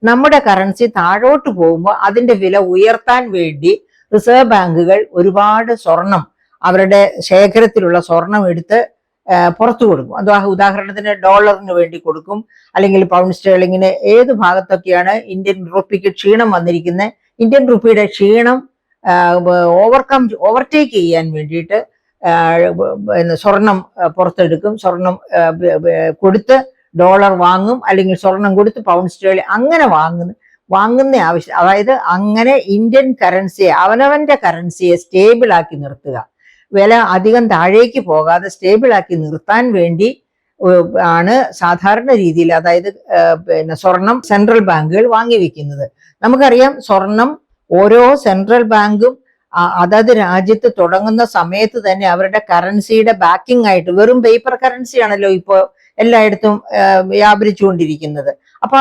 നമ്മുടെ കറൻസി താഴോട്ട് പോകുമ്പോൾ അതിന്റെ വില ഉയർത്താൻ വേണ്ടി റിസർവ് ബാങ്കുകൾ ഒരുപാട് സ്വർണം, അവരുടെ ശേഖരത്തിലുള്ള സ്വർണം എടുത്ത് പുറത്തു കൊടുക്കും. അത് ഉദാഹരണത്തിന് ഡോളറിന് വേണ്ടി കൊടുക്കും, അല്ലെങ്കിൽ പൗണ്ട് സ്റ്റേർലിങ്ങിന്. ഏത് ഭാഗത്തൊക്കെയാണ് ഇന്ത്യൻ റുപ്പിക്ക് ക്ഷീണം വന്നിരിക്കുന്നത്, ഇന്ത്യൻ റുപ്പിയുടെ ക്ഷീണം ഓവർടേക്ക് ചെയ്യാൻ വേണ്ടിയിട്ട് സ്വർണം പുറത്തെടുക്കും, സ്വർണം കൊടുത്ത് ഡോളർ വാങ്ങും, അല്ലെങ്കിൽ സ്വർണം കൊടുത്ത് പൗണ്ട് സ്റ്റേർലിംഗ് അങ്ങനെ വാങ്ങുന്ന ആവശ്യം. അതായത് അങ്ങനെ ഇന്ത്യൻ കറൻസിയെ, അവനവന്റെ കറൻസിയെ സ്റ്റേബിൾ ആക്കി നിർത്തുക, വില അധികം താഴേക്ക് പോകാതെ സ്റ്റേബിൾ ആക്കി നിർത്താൻ വേണ്ടി ആണ് സാധാരണ രീതിയിൽ, അതായത് സ്വർണം സെൻട്രൽ ബാങ്കുകൾ വാങ്ങിവെക്കുന്നത്. നമുക്കറിയാം, സ്വർണം ഓരോ സെൻട്രൽ ബാങ്കും അതത് രാജ്യത്ത് തുടങ്ങുന്ന സമയത്ത് തന്നെ അവരുടെ കറൻസിയുടെ ബാക്കിംഗ് ആയിട്ട്, വെറും പേപ്പർ കറൻസി ആണല്ലോ ഇപ്പോൾ എല്ലായിടത്തും വ്യാപരിച്ചുകൊണ്ടിരിക്കുന്നത്. അപ്പൊ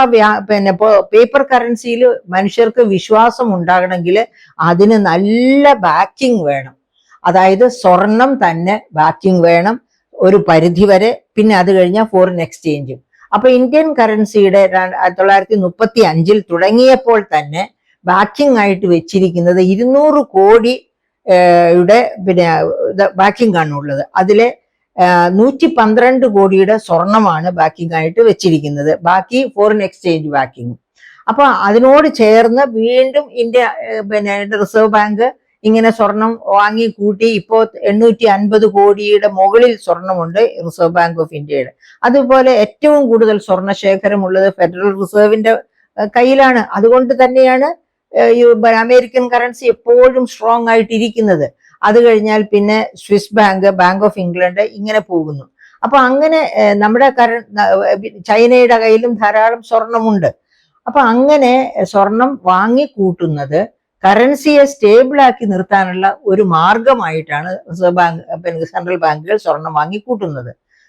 പേപ്പർ കറൻസിയിൽ മനുഷ്യർക്ക് വിശ്വാസം ഉണ്ടാകണമെങ്കിൽ അതിന് നല്ല ബാക്കിംഗ് വേണം. അതായത് സ്വർണം തന്നെ ബാക്കിംഗ് വേണം ഒരു പരിധി വരെ. പിന്നെ അത് കഴിഞ്ഞാൽ ഫോറിൻ എക്സ്ചേഞ്ചും. അപ്പൊ ഇന്ത്യൻ കറൻസിയുടെ 1935 തുടങ്ങിയപ്പോൾ തന്നെ ബാക്കിംഗ് ആയിട്ട് വെച്ചിരിക്കുന്നത് 200 കോടിയുടെ ബാക്കിംഗ് ആണ് ഉള്ളത്. അതിലെ 112 കോടിയുടെ സ്വർണമാണ് ബാക്കിംഗ് ആയിട്ട് വെച്ചിരിക്കുന്നത്, ബാക്കി ഫോറിൻ എക്സ്ചേഞ്ച് ബാക്കിംഗ്. അപ്പൊ അതിനോട് ചേർന്ന് വീണ്ടും ഇന്ത്യ റിസർവ് ബാങ്ക് ഇങ്ങനെ സ്വർണം വാങ്ങി കൂട്ടി. ഇപ്പോൾ 850 കോടിയുടെ മുകളിൽ സ്വർണമുണ്ട് റിസർവ് ബാങ്ക് ഓഫ് ഇന്ത്യയുടെ. അതുപോലെ ഏറ്റവും കൂടുതൽ സ്വർണ്ണ ശേഖരമുള്ളത് ഫെഡറൽ റിസർവിന്റെ കയ്യിലാണ്. അതുകൊണ്ട് തന്നെയാണ് അമേരിക്കൻ കറൻസി എപ്പോഴും സ്ട്രോങ് ആയിട്ടിരിക്കുന്നത്. അത് കഴിഞ്ഞാൽ പിന്നെ Swiss bank, bank of England, ഇങ്ങനെ പോകുന്നു. അപ്പൊ അങ്ങനെ നമ്മുടെ ചൈനയുടെ കയ്യിലും ധാരാളം സ്വർണമുണ്ട്. അപ്പൊ അങ്ങനെ സ്വർണം വാങ്ങിക്കൂട്ടുന്നത് കറൻസിയെ സ്റ്റേബിൾ ആക്കി നിർത്താനുള്ള ഒരു മാർഗമായിട്ടാണ് റിസർവ് ബാങ്ക്, സെൻട്രൽ ബാങ്കുകൾ സ്വർണം വാങ്ങിക്കൂട്ടുന്നത്.